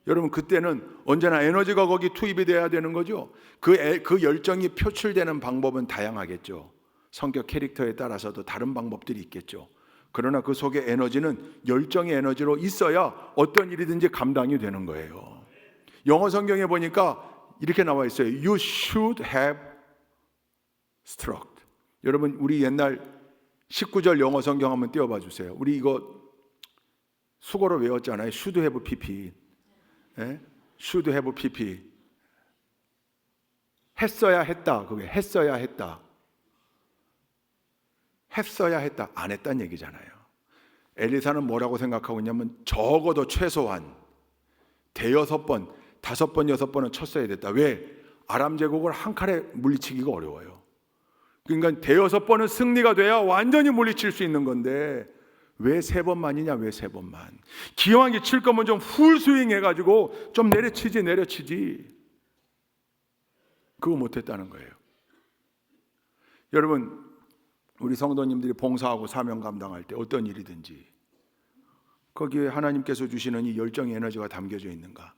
여러분, 그때는 언제나 에너지가 거기 투입이 돼야 되는 거죠. 그 열정이 표출되는 방법은 다양하겠죠. 성격 캐릭터에 따라서도 다른 방법들이 있겠죠. 그러나 그 속에 에너지는 열정의 에너지로 있어야 어떤 일이든지 감당이 되는 거예요. 영어 성경에 보니까 이렇게 나와 있어요. You should have struck. 여러분, 우리 옛날 19절 영어 성경 한번 띄워봐 주세요. 우리 이거 수고로 외웠잖아요. should have pp. should have pp. 했어야 했다. 그게 했어야 했다. 안 했다는 얘기잖아요. 엘리사는 뭐라고 생각하고 있냐면 적어도 최소한 대여섯 번, 5번, 6번은 쳤어야 됐다. 왜? 아람 제국을 한 칼에 물리치기가 어려워요. 그러니까 대여섯 번은 승리가 돼야 완전히 물리칠 수 있는 건데 왜 3번만이냐? 왜 3번만? 기왕에 칠 거면 좀 풀스윙 해가지고 좀 내려치지. 그거 못했다는 거예요. 여러분, 우리 성도님들이 봉사하고 사명 감당할 때 어떤 일이든지 거기에 하나님께서 주시는 이 열정의 에너지가 담겨져 있는가?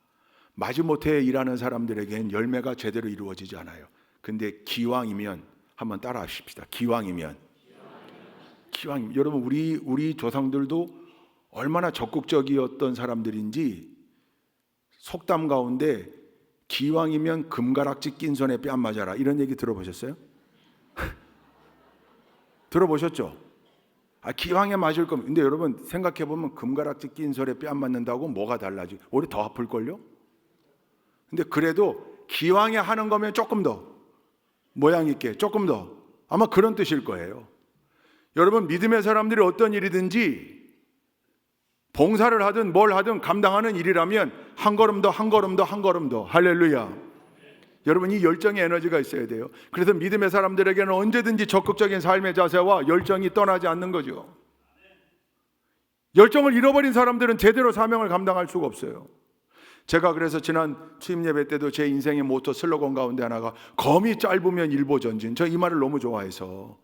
마지못해 일하는 사람들에겐 열매가 제대로 이루어지지 않아요. 근데 기왕이면 한번 따라 하십시다. 기왕이면. 여러분, 우리 조상들도 얼마나 적극적이었던 사람들인지 속담 가운데 기왕이면 금가락지 낀 손에 뺨 맞아라, 이런 얘기 들어보셨어요? 들어보셨죠? 기왕에 맞을 겁니다. 근데 여러분 생각해보면 금가락지 낀 손에 뺨 맞는다고 뭐가 달라지? 오히려 더 아플걸요? 근데 그래도 기왕에 하는 거면 조금 더 모양 있게, 조금 더, 아마 그런 뜻일 거예요. 여러분, 믿음의 사람들이 어떤 일이든지 봉사를 하든 뭘 하든 감당하는 일이라면 한 걸음 더, 한 걸음 더, 한 걸음 더. 할렐루야. 여러분, 이 열정의 에너지가 있어야 돼요. 그래서 믿음의 사람들에게는 언제든지 적극적인 삶의 자세와 열정이 떠나지 않는 거죠. 열정을 잃어버린 사람들은 제대로 사명을 감당할 수가 없어요. 제가 그래서 지난 취임 예배 때도 제 인생의 모토 슬로건 가운데 하나가 검이 짧으면 일보 전진. 저 이 말을 너무 좋아해서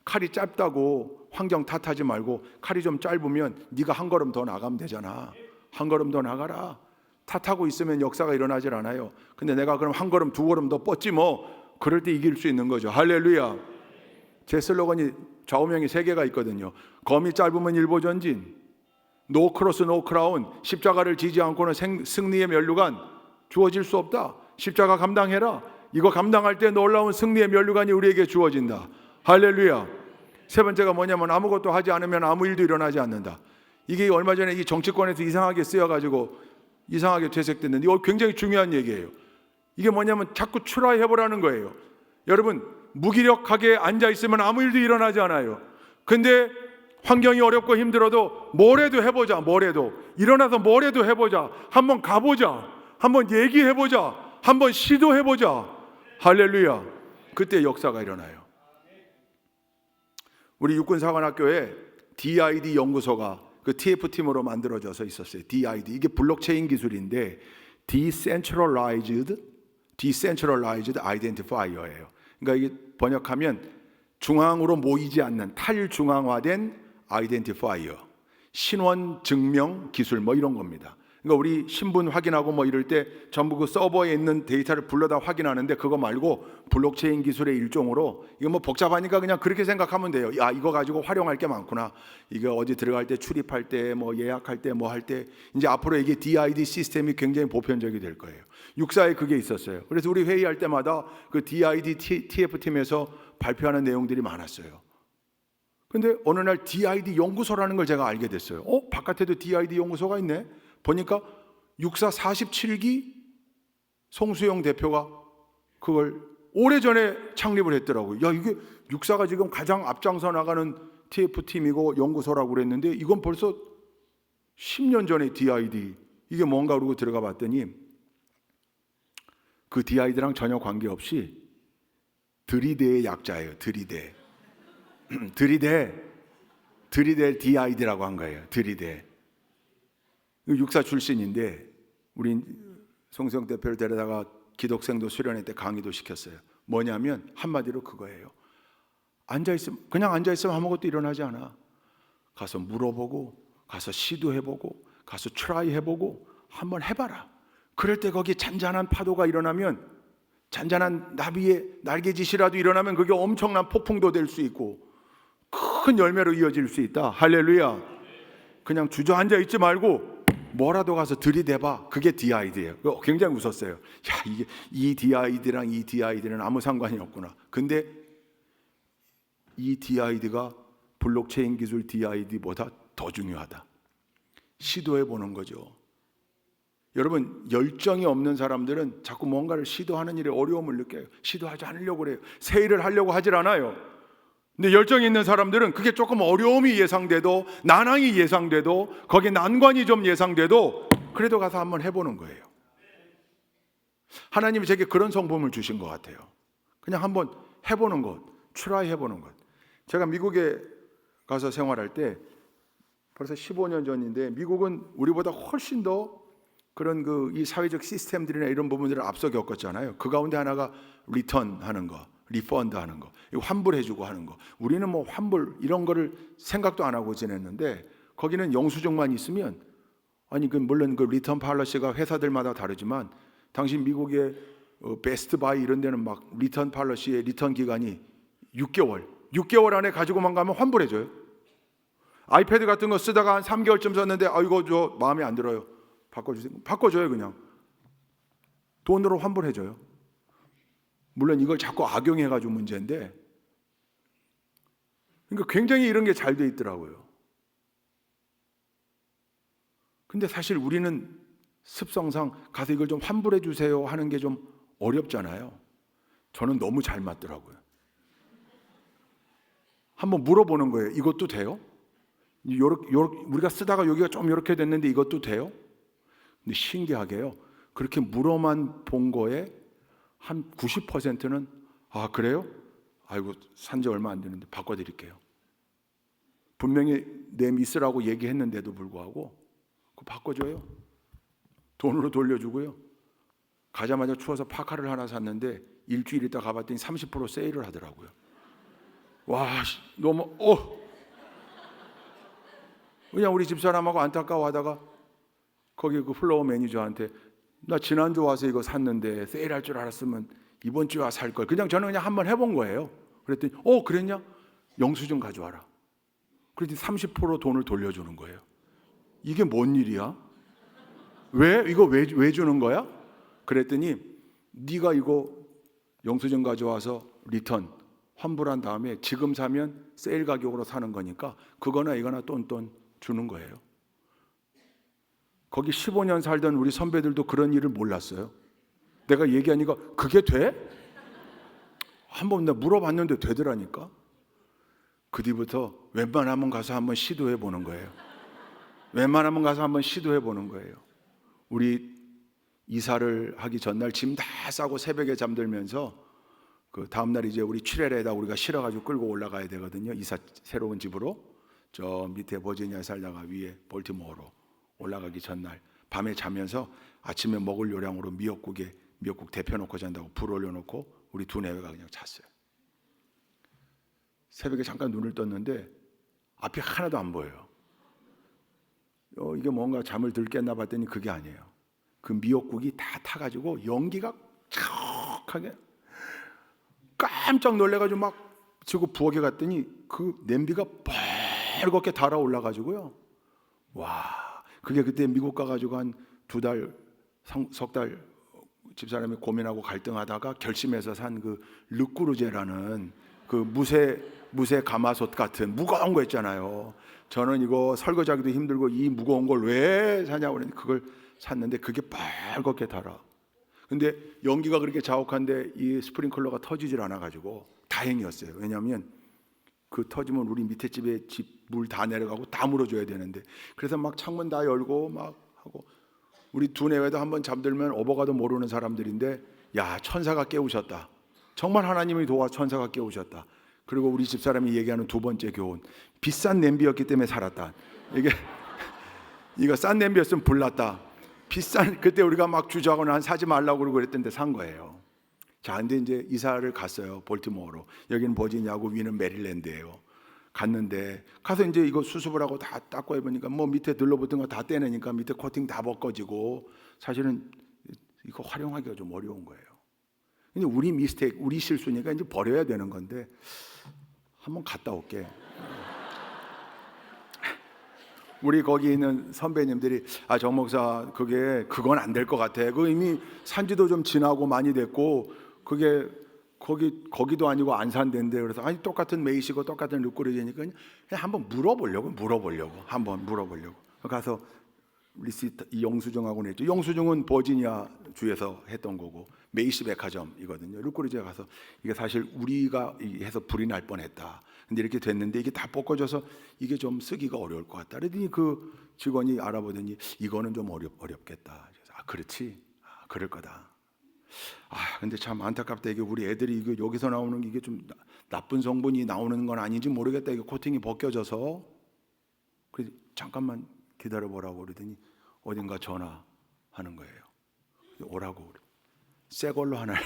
칼이 짧다고 환경 탓하지 말고 칼이 좀 짧으면 네가 한 걸음 더 나가면 되잖아. 한 걸음 더 나가라. 탓하고 있으면 역사가 일어나질 않아요. 근데 내가 그럼 한 걸음, 2걸음 더 뻗지 뭐. 그럴 때 이길 수 있는 거죠. 할렐루야. 제 슬로건이 좌우명이 3개가 있거든요. 검이 짧으면 일보 전진, 노 크로스 노 크라운, 십자가를 지지 않고는 승리의 면류관 주어질 수 없다. 십자가 감당해라. 이거 감당할 때 놀라운 승리의 면류관이 우리에게 주어진다. 할렐루야. 3번째가 뭐냐면 아무것도 하지 않으면 아무 일도 일어나지 않는다. 이게 얼마 전에 이 정치권에서 이상하게 쓰여가지고 이상하게 퇴색됐는데 이거 굉장히 중요한 얘기예요. 이게 뭐냐면 자꾸 트라이 해보라는 거예요. 여러분, 무기력하게 앉아있으면 아무 일도 일어나지 않아요. 근데 환경이 어렵고 힘들어도 뭐래도 해보자. 뭐래도 일어나서 뭐래도 해보자. 한번 가보자. 한번 얘기해보자. 한번 시도해보자. 할렐루야. 그때 역사가 일어나요. 우리 육군사관학교에 DID 연구소가 그 TF팀으로 만들어져서 있었어요. DID, 이게 블록체인 기술인데 Decentralized Identifier예요. 그러니까 이게 번역하면 중앙으로 모이지 않는 탈중앙화된 아이덴티파이어, 신원 증명 기술 뭐 이런 겁니다. 그러니까 우리 신분 확인하고 뭐 이럴 때 전부 그 서버에 있는 데이터를 불러다 확인하는데 그거 말고 블록체인 기술의 일종으로, 이거 뭐 복잡하니까 그냥 그렇게 생각하면 돼요. 야, 이거 가지고 활용할 게 많구나. 이게 어디 들어갈 때, 출입할 때, 뭐 예약할 때, 뭐 할 때, 이제 앞으로 이게 DID 시스템이 굉장히 보편적이 될 거예요. 육사에 그게 있었어요. 그래서 우리 회의할 때마다 그 DID TF팀에서 발표하는 내용들이 많았어요. 근데 어느 날 DID 연구소라는 걸 제가 알게 됐어요. 바깥에도 DID 연구소가 있네. 보니까 육사 47기 송수영 대표가 그걸 오래전에 창립을 했더라고요. 야, 이게 육사가 지금 가장 앞장서 나가는 TF팀이고 연구소라고 그랬는데 이건 벌써 10년 전에 DID, 이게 뭔가 그러고 들어가 봤더니 그 DID랑 전혀 관계없이 들이대의 약자예요. 들이대. 들이대 DID라고 한 거예요. 들이대. 육사 출신인데 우리 송수영 대표를 데려다가 기독생도 수련회 때 강의도 시켰어요. 뭐냐면 한마디로 그거예요. 그냥 앉아있으면 아무것도 일어나지 않아. 가서 물어보고, 가서 시도해보고, 가서 트라이 해보고 한번 해봐라. 그럴 때 거기 잔잔한 파도가 일어나면, 잔잔한 나비의 날개짓이라도 일어나면 그게 엄청난 폭풍도 될 수 있고 큰 열매로 이어질 수 있다. 할렐루야. 그냥 주저앉아 있지 말고 뭐라도 가서 들이대봐. 그게 DID예요. 굉장히 웃었어요. 야, 이게 이 DID랑 이 DID는 아무 상관이 없구나. 근데 이 DID가 블록체인 기술 DID보다 더 중요하다. 시도해 보는 거죠. 여러분, 열정이 없는 사람들은 자꾸 뭔가를 시도하는 일에 어려움을 느껴요. 시도하지 않으려고 그래요. 새 일을 하려고 하질 않아요. 근데 열정이 있는 사람들은 그게 조금 어려움이 예상돼도, 난항이 예상돼도, 거기에 난관이 좀 예상돼도 그래도 가서 한번 해보는 거예요. 하나님이 제게 그런 성품을 주신 것 같아요. 그냥 한번 해보는 것, 트라이 해보는 것. 제가 미국에 가서 생활할 때 벌써 15년 전인데, 미국은 우리보다 훨씬 더 그런 이 사회적 시스템들이나 이런 부분들을 앞서 겪었잖아요. 그 가운데 하나가 리턴 하는 거, 리펀드 하는 거, 환불해주고 하는 거. 우리는 뭐 환불 이런 거를 생각도 안 하고 지냈는데, 거기는 영수증만 있으면, 아니 물론 그 리턴 팔러시가 회사들마다 다르지만, 당신 미국의 베스트 바이 이런 데는 막 리턴 팔러시의 리턴 기간이 6개월 안에 가지고만 가면 환불해줘요. 아이패드 같은 거 쓰다가 한 3개월쯤 썼는데 이거 저 마음에 안 들어요, 바꿔주세요. 바꿔줘요. 그냥 돈으로 환불해줘요. 물론 이걸 자꾸 악용해가지고 문제인데, 그러니까 굉장히 이런 게 잘 돼 있더라고요. 근데 사실 우리는 습성상 가서 이걸 좀 환불해 주세요 하는 게 좀 어렵잖아요. 저는 너무 잘 맞더라고요. 한번 물어보는 거예요. 이것도 돼요? 우리가 쓰다가 여기가 좀 이렇게 됐는데 이것도 돼요? 근데 신기하게요, 그렇게 물어만 본 거에 한 90%는 그래요? 아이고 산지 얼마 안 되는데 바꿔드릴게요. 분명히 내 미스라고 얘기했는데도 불구하고 그거 바꿔줘요. 돈으로 돌려주고요. 가자마자 추워서 파카를 하나 샀는데 일주일 있다 가봤더니 30% 세일을 하더라고요. 와, 너무 그냥 우리 집사람하고 안타까워하다가 거기 그 플로어 매니저한테, 나 지난주 와서 이거 샀는데 세일할 줄 알았으면 이번 주에 와서 살 걸. 저는 그냥 한번 해본 거예요. 그랬더니 그랬냐? 영수증 가져와라. 그랬더니 30% 돈을 돌려주는 거예요. 이게 뭔 일이야? 이거 왜 주는 거야? 그랬더니 네가 이거 영수증 가져와서 리턴 환불한 다음에 지금 사면 세일 가격으로 사는 거니까 그거나 이거나 똔똔 주는 거예요. 거기 15년 살던 우리 선배들도 그런 일을 몰랐어요. 내가 얘기하니까 그게 돼? 한번 내가 물어봤는데 되더라니까. 그 뒤부터 웬만하면 가서 한번 시도해 보는 거예요. 웬만하면 가서 한번 시도해 보는 거예요. 우리 이사를 하기 전날 짐 다 싸고 새벽에 잠들면서 그 다음날 이제 우리 취레레에다 우리가 실어가지고 끌고 올라가야 되거든요. 이사 새로운 집으로. 저 밑에 버지니아에 살다가 위에 볼티모어로 올라가기 전날 밤에 자면서 아침에 먹을 요량으로 미역국 데펴놓고 잔다고 불 올려놓고 우리 두 내외가 그냥 잤어요. 새벽에 잠깐 눈을 떴는데 앞이 하나도 안 보여요. 이게 뭔가 잠을 들 깼나 봤더니 그게 아니에요. 그 미역국이 다 타가지고 연기가 촉하게, 깜짝 놀래가지고 막 지고 부엌에 갔더니 그 냄비가 벌겋게 달아올라가지고요. 와, 그게 그때 미국 가가지고 한 2달, 석 달 집사람이 고민하고 갈등하다가 결심해서 산 그 르꾸르제라는 그 무쇠 가마솥 같은 무거운 거 있잖아요. 저는 이거 설거지하기도 힘들고 이 무거운 걸 왜 사냐고 그랬는데 그걸 샀는데 그게 빨갛게 달아. 근데 연기가 그렇게 자욱한데 이 스프링클러가 터지질 않아가지고 다행이었어요. 왜냐하면 그 터지면 우리 밑에 집에 물 다 내려가고 다 물어줘야 되는데, 그래서 막 창문 다 열고 막 하고, 우리 두 내외도 한번 잠들면 오버가도 모르는 사람들인데, 야, 천사가 깨우셨다. 정말 하나님이 도와 천사가 깨우셨다. 그리고 우리 집사람이 얘기하는 두 번째 교훈, 비싼 냄비였기 때문에 살았다. 이거 싼 냄비였으면 불났다. 그때 우리가 막 주저하고 난 사지 말라고 그러고 그랬던데 산 거예요. 자, 근데 이제 이사를 갔어요. 볼티모어로. 여기는 버지니아고 위는 메릴랜드예요. 갔는데 가서 이제 이거 수습을 하고 다 닦고 해보니까 뭐 밑에 들러붙은 거 다 떼내니까 밑에 코팅 다 벗겨지고, 사실은 이거 활용하기가 좀 어려운 거예요. 근데 우리 실수니까 이제 버려야 되는 건데 한번 갔다 올게. 우리 거기 있는 선배님들이 정 목사 그건 안 될 것 같아. 그 이미 산지도 좀 지나고 많이 됐고 그게 거기도 아니고 안산대인데, 그래서 똑같은 메이시고 똑같은 르꾸르제니까 그냥 한번 물어보려고 가서 이 영수증하고 냈죠. 영수증은 버지니아 주에서 했던 거고 메이시 백화점이거든요. 르꼬르지에 가서 이게 사실 우리가 해서 불이 날 뻔했다. 근데 이렇게 됐는데 이게 다 벗겨져서 이게 좀 쓰기가 어려울 것 같다. 그랬더니 그 직원이 알아보더니 이거는 좀 어렵겠다. 그래서 그렇지. 그럴 거다. 근데 참 안타깝다. 이게 우리 애들이 이거 여기서 나오는 이게 좀 나쁜 성분이 나오는 건 아닌지 모르겠다. 이게 코팅이 벗겨져서. 그래서 잠깐만 기다려보라고 그러더니 어딘가 전화하는 거예요. 오라고. 새 걸로 하나를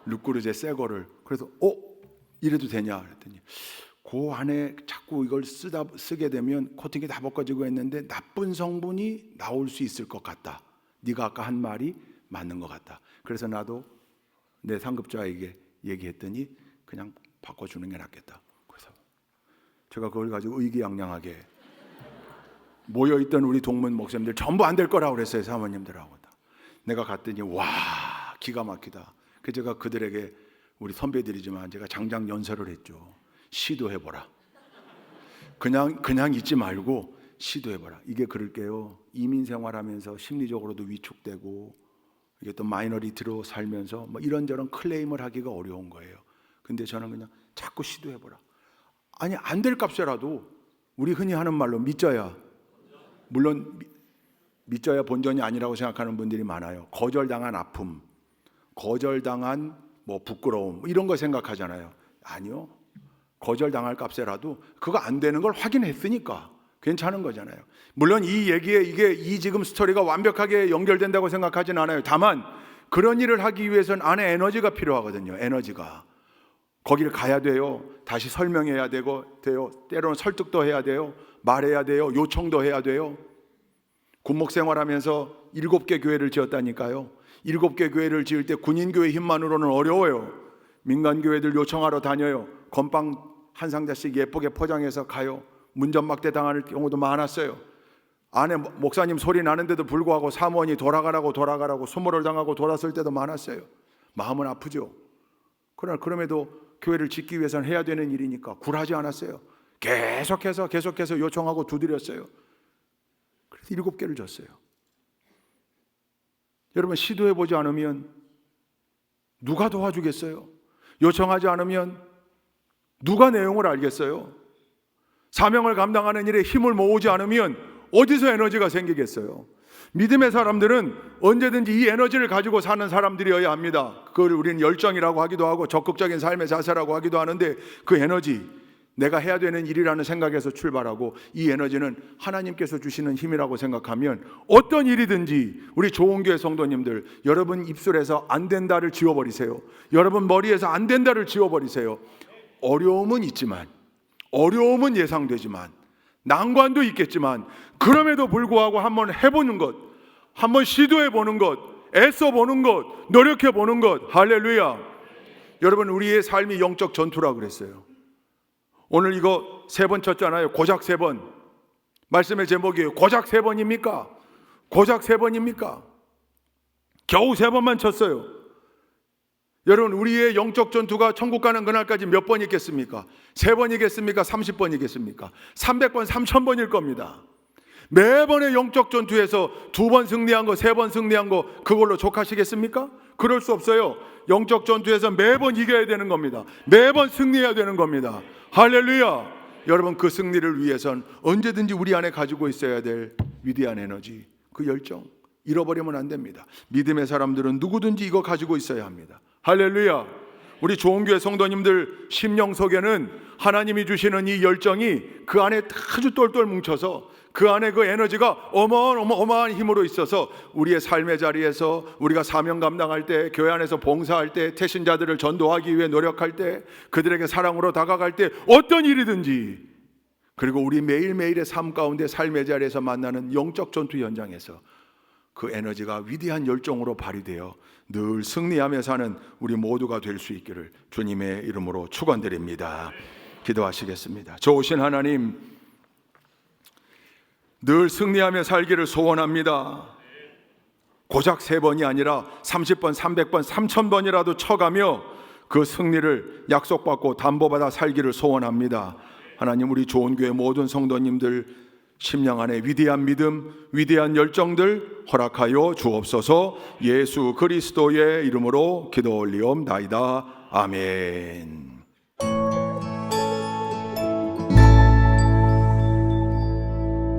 르꼬르제 새 거를. 그래서 이래도 되냐 그랬더니 그 안에 자꾸 이걸 쓰게 되면 코팅이 다 벗겨지고 했는데 나쁜 성분이 나올 수 있을 것 같다. 네가 아까 한 말이 맞는 것 같다. 그래서 나도 내 상급자에게 얘기했더니 그냥 바꿔주는 게 낫겠다. 그래서 제가 그걸 가지고 의기양양하게 모여있던 우리 동문 목사님들 전부 안 될 거라고 그랬어요. 사모님들하고 다. 내가 갔더니 와 기가 막히다. 그래서 제가 그들에게 우리 선배들이지만 제가 장장 연설을 했죠. 시도해보라. 그냥 있지 말고 시도해보라. 이게 그럴게요. 이민 생활하면서 심리적으로도 위축되고 이게 또 마이너리티로 살면서 뭐 이런저런 클레임을 하기가 어려운 거예요. 근데 저는 그냥 자꾸 시도해보라. 아니 안 될 값이라도 우리 흔히 하는 말로 믿져야, 물론 믿져야 본전이 아니라고 생각하는 분들이 많아요. 거절당한 아픔, 거절당한 뭐 부끄러움 이런 거 생각하잖아요. 아니요. 거절당할 값이라도 그거 안 되는 걸 확인했으니까 괜찮은 거잖아요. 물론 이 얘기에 이 지금 스토리가 완벽하게 연결된다고 생각하진 않아요. 다만 그런 일을 하기 위해서는 안에 에너지가 필요하거든요. 에너지가. 거기를 가야 돼요. 다시 설명해야 돼요. 때로는 설득도 해야 돼요. 말해야 돼요. 요청도 해야 돼요. 군목 생활하면서 7개 교회를 지었다니까요. 7개 교회를 지을 때 군인교회 힘만으로는 어려워요. 민간교회들 요청하러 다녀요. 건빵 한 상자씩 예쁘게 포장해서 가요. 문전막대 당할 경우도 많았어요. 안에 목사님 소리 나는데도 불구하고 사무원이 돌아가라고 수모를 당하고 돌았을 때도 많았어요. 마음은 아프죠. 그러나 그럼에도 교회를 짓기 위해서는 해야 되는 일이니까 굴하지 않았어요. 계속해서 요청하고 두드렸어요. 그래서 7개를 줬어요. 여러분 시도해보지 않으면 누가 도와주겠어요? 요청하지 않으면 누가 내용을 알겠어요? 사명을 감당하는 일에 힘을 모으지 않으면 어디서 에너지가 생기겠어요? 믿음의 사람들은 언제든지 이 에너지를 가지고 사는 사람들이어야 합니다. 그걸 우리는 열정이라고 하기도 하고 적극적인 삶의 자세라고 하기도 하는데 그 에너지, 내가 해야 되는 일이라는 생각에서 출발하고 이 에너지는 하나님께서 주시는 힘이라고 생각하면 어떤 일이든지 우리 좋은교회 성도님들, 여러분 입술에서 안 된다를 지워버리세요. 여러분 머리에서 안 된다를 지워버리세요. 어려움은 있지만, 어려움은 예상되지만, 난관도 있겠지만 그럼에도 불구하고 한번 해보는 것, 한번 시도해보는 것, 애써보는 것, 노력해보는 것. 할렐루야. 여러분 우리의 삶이 영적 전투라고 그랬어요. 오늘 이거 3번 쳤잖아요. 고작 3번. 말씀의 제목이에요. 고작 3번입니까? 고작 3번입니까? 겨우 3번만 쳤어요. 여러분 우리의 영적 전투가 천국 가는 그날까지 몇 번 있겠습니까? 3번이겠습니까? 30번이겠습니까? 300번, 3000번일 겁니다. 매번의 영적 전투에서 2번 승리한 거, 3번 승리한 거 그걸로 족하시겠습니까? 그럴 수 없어요. 영적 전투에서 매번 이겨야 되는 겁니다. 매번 승리해야 되는 겁니다. 할렐루야. 여러분 그 승리를 위해선 언제든지 우리 안에 가지고 있어야 될 위대한 에너지, 그 열정 잃어버리면 안 됩니다. 믿음의 사람들은 누구든지 이거 가지고 있어야 합니다. 할렐루야. 우리 좋은교회 성도님들 심령 속에는 하나님이 주시는 이 열정이 그 안에 아주 똘똘 뭉쳐서 그 안에 그 에너지가 어마어마한 힘으로 있어서 우리의 삶의 자리에서 우리가 사명 감당할 때, 교회 안에서 봉사할 때, 태신자들을 전도하기 위해 노력할 때, 그들에게 사랑으로 다가갈 때 어떤 일이든지, 그리고 우리 매일매일의 삶 가운데 삶의 자리에서 만나는 영적 전투 현장에서 그 에너지가 위대한 열정으로 발휘되어 늘 승리하며 사는 우리 모두가 될 수 있기를 주님의 이름으로 축원드립니다. 기도하시겠습니다. 좋으신 하나님, 늘 승리하며 살기를 소원합니다. 고작 3번이 아니라 30번, 300번, 3000번이라도 쳐가며 그 승리를 약속받고 담보받아 살기를 소원합니다. 하나님, 우리 좋은 교회 모든 성도님들 심령 안에 위대한 믿음, 위대한 열정들 허락하여 주옵소서. 예수 그리스도의 이름으로 기도 올리옵나이다. 아멘.